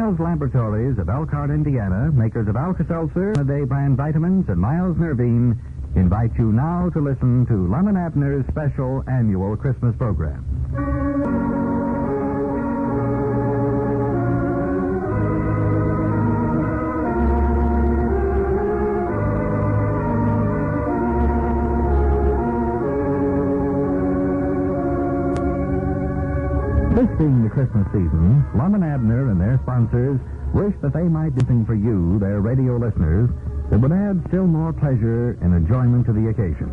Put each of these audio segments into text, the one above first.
Miles Laboratories of Elkhart, Indiana, makers of Alka-Seltzer, Day brand vitamins, and Miles Nervine, invite you now to listen to Lum and Abner's special annual Christmas program. This being the Christmas season, Lum and Abner and their sponsors wish that they might do something for you, their radio listeners, that would add still more pleasure and enjoyment to the occasion.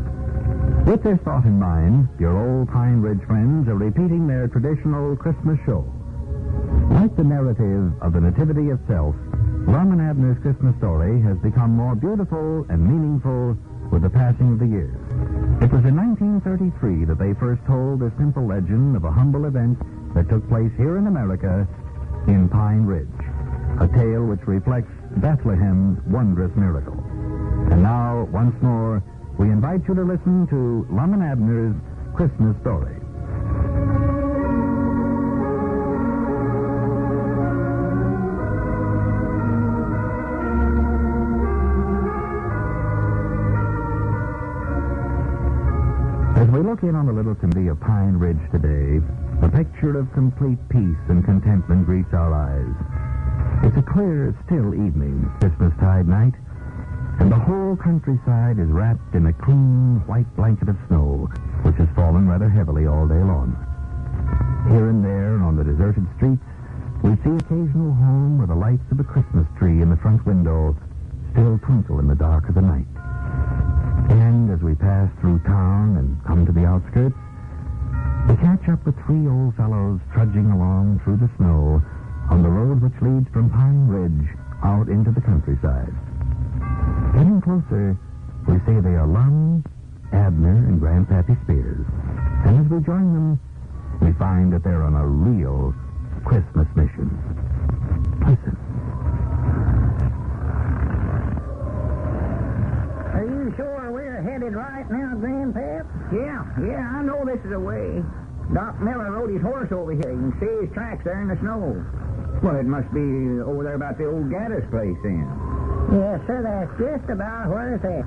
With this thought in mind, your old Pine Ridge friends are repeating their traditional Christmas show. Like the narrative of the Nativity itself, Lum and Abner's Christmas story has become more beautiful and meaningful with the passing of the years. It was in 1933 that they first told the simple legend of a humble event that took place here in America in Pine Ridge, a tale which reflects Bethlehem's wondrous miracle. And now, once more, we invite you to listen to Lum and Abner's Christmas story. As we look in on the little community of Pine Ridge today, a picture of complete peace and contentment greets our eyes. It's a clear, still evening, Christmastide night, and the whole countryside is wrapped in a clean, white blanket of snow, which has fallen rather heavily all day long. Here and there, on the deserted streets, we see occasional home where the lights of a Christmas tree in the front window still twinkle in the dark of the night. And as we pass through town and come to the outskirts, we catch up with three old fellows trudging along through the snow on the road which leads from Pine Ridge out into the countryside. Getting closer, we see they are Lum, Abner, and Grandpappy Spears. And as we join them, we find that they're on a real Christmas mission. Listen. Are you sure we're headed right now, Grandpap? Yeah, I know this is the way. Doc Miller rode his horse over here. You can see his tracks there in the snow. Well, it must be over there about the old Gaddis place, then. Yes, sir, that's just about where it's at.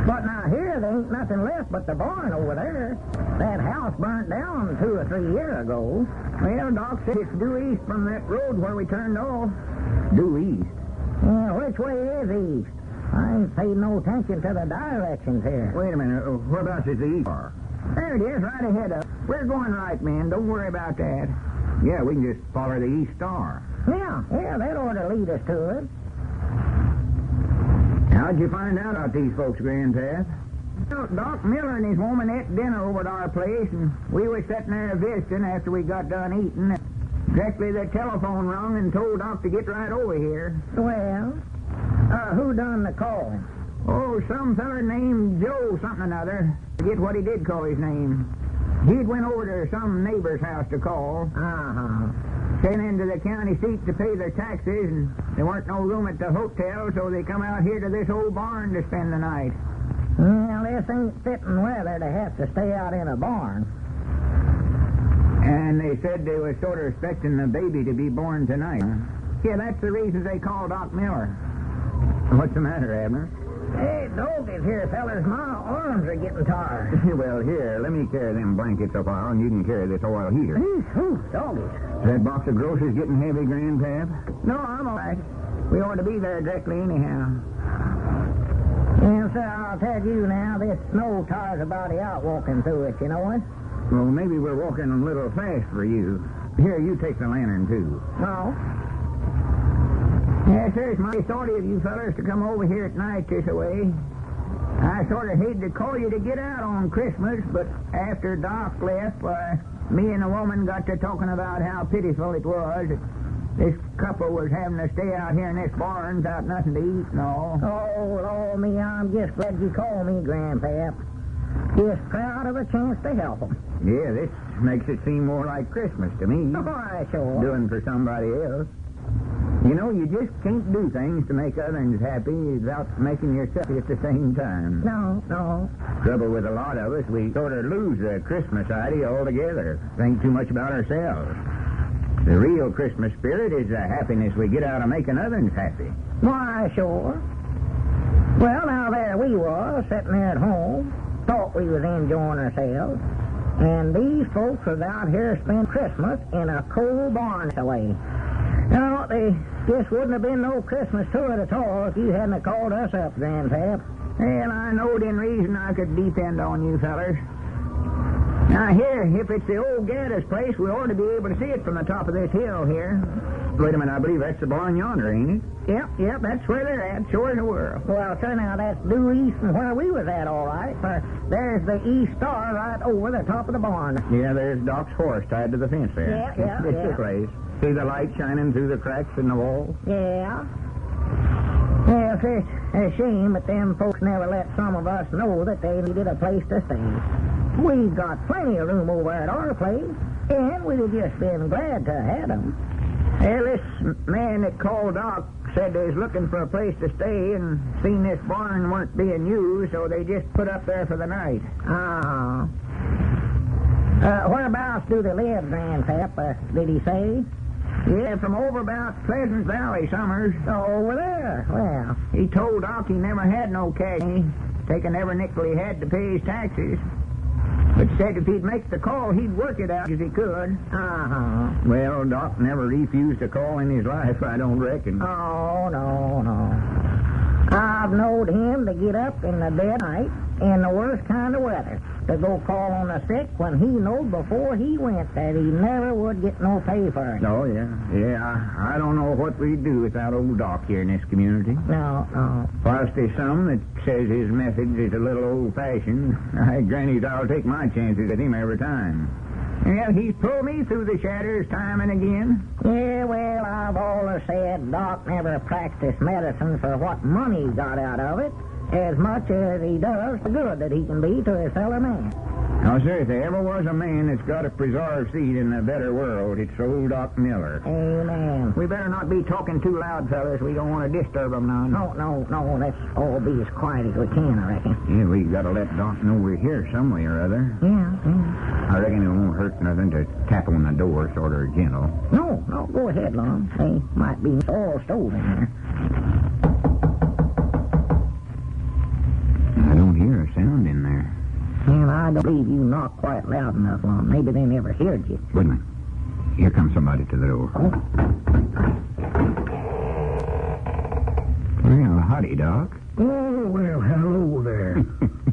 But now here, there ain't nothing left but the barn over there. That house burnt down 2 or 3 years ago. Well, Doc said it's due east from that road where we turned off. Due east? Yeah, which way is east? I ain't paid no attention to the directions here. Wait a minute. Whereabouts is the east? There it is, right ahead of us. We're going right, man. Don't worry about that. Yeah, we can just follow the east star. Yeah, that ought to lead us to it. How'd you find out about these folks, Grandpap? Well, Doc Miller and his woman ate dinner over at our place, and we was sitting there visiting after we got done eating. Directly the telephone rung and told Doc to get right over here. Well, who done the calling? Oh, some feller named Joe something or another. Forget what he did call his name. He'd went over to some neighbor's house to call. Came into the county seat to pay their taxes, and there weren't no room at the hotel, so they come out here to this old barn to spend the night. Well, this ain't fitting weather to have to stay out in a barn. And they said they was sort of expecting the baby to be born tonight. Yeah, that's the reason they called Doc Miller. What's the matter, Abner? Hey, doggies here, fellas. My arms are getting tired. Well, here, let me carry them blankets a while, and you can carry this oil heater. Doggies. Is that box of groceries getting heavy, Grandpap? No, I'm all right. We ought to be there directly anyhow. Well, sir, I'll tell you now, this snow tires a body out walking through it, you know it? Well, maybe we're walking a little fast for you. Here, you take the lantern, too. No. Yes, sir, it's mighty sorry of you fellas to come over here at night this way. I sort of hate to call you to get out on Christmas, but after Doc left, me and the woman got to talking about how pitiful it was that this couple was having to stay out here in this barn without nothing to eat and all. Oh, Lord, me, I'm just glad you called me, Grandpap. Just proud of a chance to help them. Yeah, this makes it seem more like Christmas to me. Oh, I sure. Doing for somebody else. You know, you just can't do things to make others happy without making yourself happy at the same time. No. Trouble with a lot of us, we sort of lose the Christmas idea altogether. Think too much about ourselves. The real Christmas spirit is the happiness we get out of making others happy. Why, sure. Well, now there we was, sitting there at home, thought we was enjoying ourselves, and these folks was out here spending Christmas in a coal barn away. Now, they just wouldn't have been no Christmas to it at all if you hadn't have called us up, Grandpap. Well, I knowed in reason I could depend on you fellers. Now, here, if it's the old Gadda's place, we ought to be able to see it from the top of this hill here. Wait a minute, I believe that's the barn yonder, ain't it? Yep, that's where they're at, sure in the world. Well, sir, now, that's due east from where we was at, all right, for there's the east star right over the top of the barn. Yeah, there's Doc's horse tied to the fence there. Yeah. It's the place. See the light shining through the cracks in the wall? Yeah. Well, it's a shame that them folks never let some of us know that they needed a place to stay. We've got plenty of room over at our place, and we'd have just been glad to have them. Well, this man that called Doc said they was looking for a place to stay and seen this barn weren't being used, so they just put up there for the night. Whereabouts do they live, Grandpap? Did he say? Yeah, from over about Pleasant Valley, Summers. Oh, over there? Well, he told Doc he never had no cash, taking every nickel he had to pay his taxes. But said if he'd make the call, he'd work it out as he could. Well, Doc never refused a call in his life, I don't reckon. Oh, no. I've knowed him to get up in the dead night in the worst kind of weather to go call on the sick when he knowed before he went that he never would get no pay for it. Oh, yeah. I don't know what we'd do without old Doc here in this community. No. Whilst there's some that says his methods is a little old-fashioned, I grannies I'll take my chances with him every time. Well, he's pulled me through the shadows time and again. Yeah, well, I've always said Doc never practiced medicine for what money he got out of it, as much as he does the good that he can be to his fellow man. Now, sir, if there ever was a man that's got a preserved seed in a better world, it's old Doc Miller. Amen. We better not be talking too loud, fellas. We don't want to disturb them now. No. Let's all be as quiet as we can, I reckon. Yeah, we got to let Doc know we're here some way or other. Yeah. I reckon it won't hurt nothing to tap on the door sort of gentle. No, go ahead, Lon. They might be all stove in here. I don't hear a sound in there. Well, I don't believe you knocked quite loud enough, Lon. Maybe they never heard you. Wait a minute. Here comes somebody to the door. Oh. Well, howdy, Doc. Oh, well, hello there.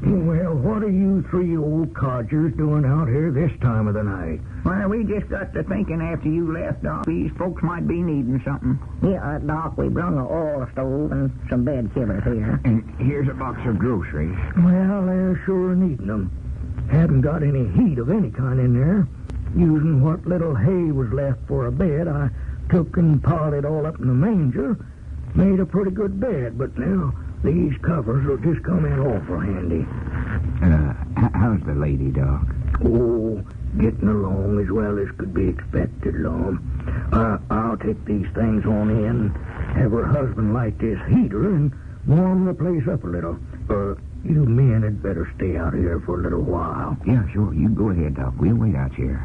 Well, what are you three old codgers doing out here this time of the night? Well, we just got to thinking after you left, Doc, these folks might be needing something. Yeah, Doc, we brung an oil stove and some bed kivers here. And here's a box of groceries. Well, they're sure needing them. Haven't got any heat of any kind in there. Using what little hay was left for a bed, I took and piled it all up in the manger. Made a pretty good bed, but now these covers will just come in awful handy. How's the lady, Doc? Oh, getting along as well as could be expected, Lon. I'll take these things on in, have her husband light this heater, and warm the place up a little. You men had better stay out here for a little while. Yeah, sure. You go ahead, Doc. We'll wait out here.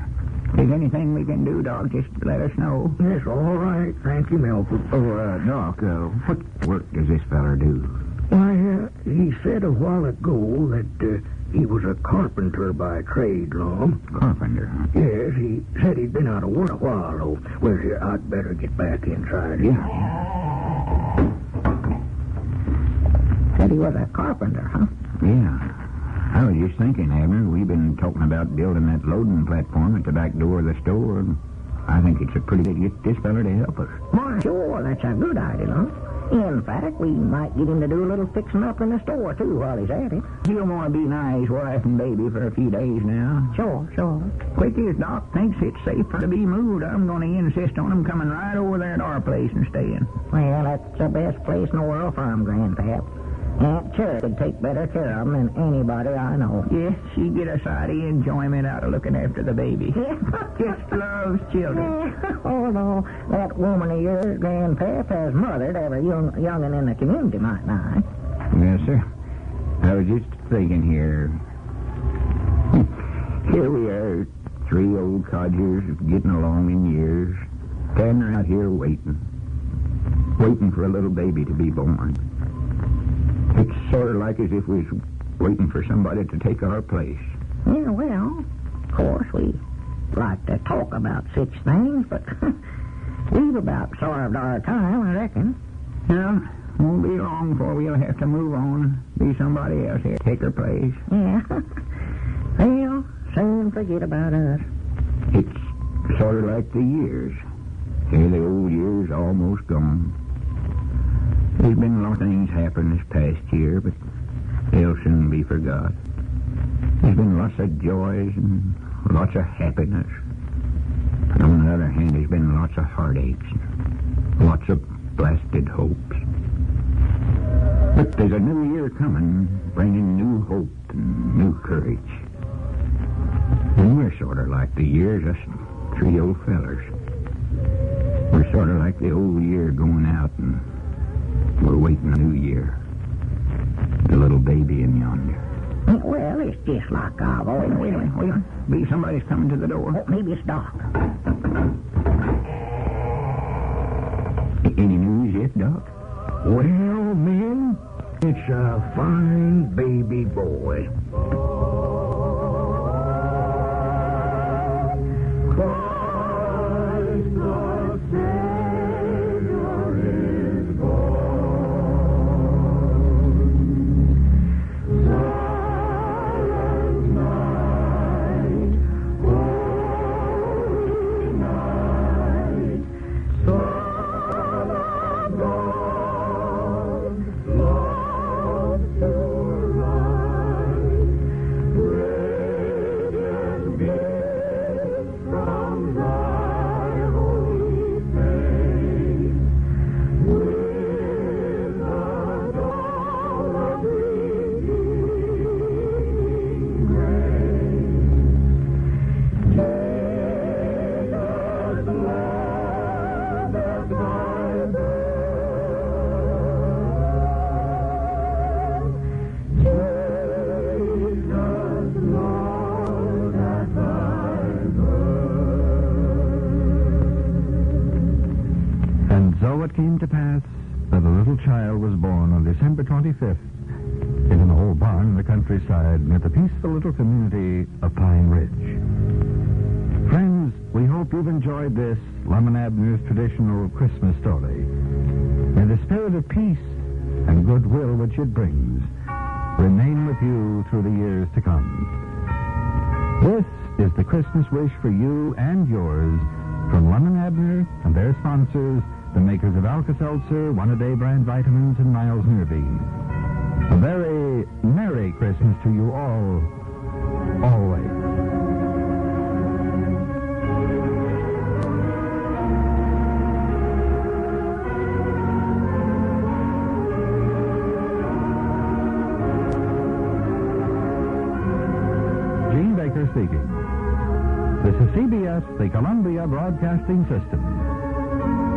If there's anything we can do, Doc, just let us know. Yes, all right. Thank you, Milford. Doc, what work does this feller do? Why, he said a while ago that he was a carpenter by trade, Lon. Carpenter, huh? Yes, he said he'd been out of work a while, though. Well, here, I'd better get back inside. Yeah. Said he was a carpenter, huh? Yeah. I was just thinking, Abner, we've been talking about building that loading platform at the back door of the store, and I think it's a pretty good to get this fella to help us. Why, sure, that's a good idea, huh? In fact, we might get him to do a little fixing up in the store, too, while he's at it. He'll want to be nigh his wife and baby for a few days now. Sure. Quick as Doc thinks it's safer to be moved, I'm going to insist on him coming right over there at our place and staying. Well, that's the best place in the world for him, Grandpap. Aunt Cherry could take better care of him than anybody I know. Yes, she'd get a sight of enjoyment out of looking after the baby. Just loves children. Oh, no, that woman of yours, Grandpap, has mothered every young'un in the community, might I? Yes, sir. I was just thinking here. Here we are, three old codgers getting along in years. Standing out here waiting for a little baby to be born. It's sort of like as if we was waiting for somebody to take our place. Yeah, well, of course, we like to talk about such things, but we've about served our time, I reckon. Yeah, won't be long before we'll have to move on, be somebody else here, take her place. Yeah. They'll soon forget about us. It's sort of like the years. Here, the old years almost gone. There's been a lot of things happen this past year, but they'll soon be forgot. There's been lots of joys and lots of happiness. But on the other hand, there's been lots of heartaches and lots of blasted hopes. But there's a new year coming, bringing new hope and new courage. And we're sort of like the years, us three old fellers. We're sort of like the old year going out, and we're waiting a new year. The little baby in yonder. Well, it's just like I've always... Wait a minute. Maybe somebody's coming to the door. Oh, maybe it's Doc. Any news yet, Doc? Well, men, it's a fine baby boy. So it came to pass that a little child was born on December 25th in an old barn in the countryside near the peaceful little community of Pine Ridge. Friends, we hope you've enjoyed this Lum and Abner's traditional Christmas story. May the spirit of peace and goodwill which it brings remain with you through the years to come. This is the Christmas wish for you and yours from Lum and Abner and their sponsors, the makers of Alka-Seltzer, One-A-Day brand vitamins, and Miles Nervine. A very Merry Christmas to you all, always. Gene Baker speaking. This is CBS, the Columbia Broadcasting System.